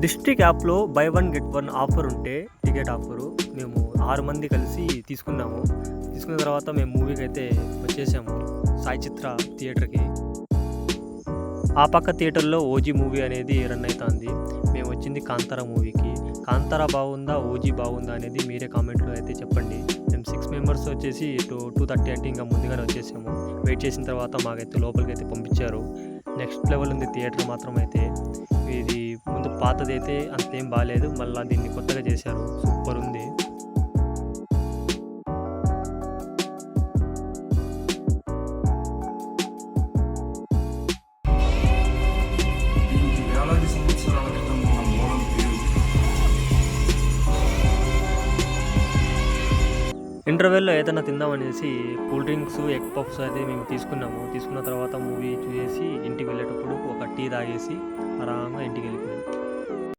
District యాప్‌లో by one get one offer ఉంటే ticket offer మేము 6 మంది కలిసి తీసుకున్నాము. తీసుకున్న తర్వాత మేము మూవీకైతే వచ్చేసాము. సాయి చిత్ర థియేటర్‌కి. ఆ పక్క థియేటర్‌లో 'ఓజీ' మూవీ అనేది రన్ అయితాంది. మేము వచ్చింది 'కాంతార' మూవీకి. 'కాంతార' బాగుందా? 'ఓజీ' బాగుందా? అనేది మీరే కామెంట్‌లో అయితే చెప్పండి. మేము 6 మెంబర్స్ వచ్చేసి 2:30 అంటే ఇంకా ముందుగానే వచ్చేసాము. వెయిట్ చేసిన తర్వాత మాకైతే లోపలికైతే పంపించారు. నెక్స్ట్ లెవెల్ ఉంది థియేటర్ మాత్రం అయితే. ఇది ముందు పాతదైతే అంతేం బాలేదు. మళ్ళా దీన్ని కొత్తగా చేశారు. సూపర్ ఉంది. దీనికి వేలాది సంవత్సరాల క్రితం ఉన్న మూలం పేరు. ఇంటర్వెల్‌లో ఏదైనా తిందామనేసి కూల్ డ్రింక్స్, ఎగ్ పఫ్స్ అయితే మేము తీసుకున్నాము. తీసుకున్న తర్వాత మూవీ చూసేసి ఇంటికి వెళ్ళేటప్పుడు ఒక టీ తాగేసి ఆరాంగా ఇంటికెళ్ళిపోయాము.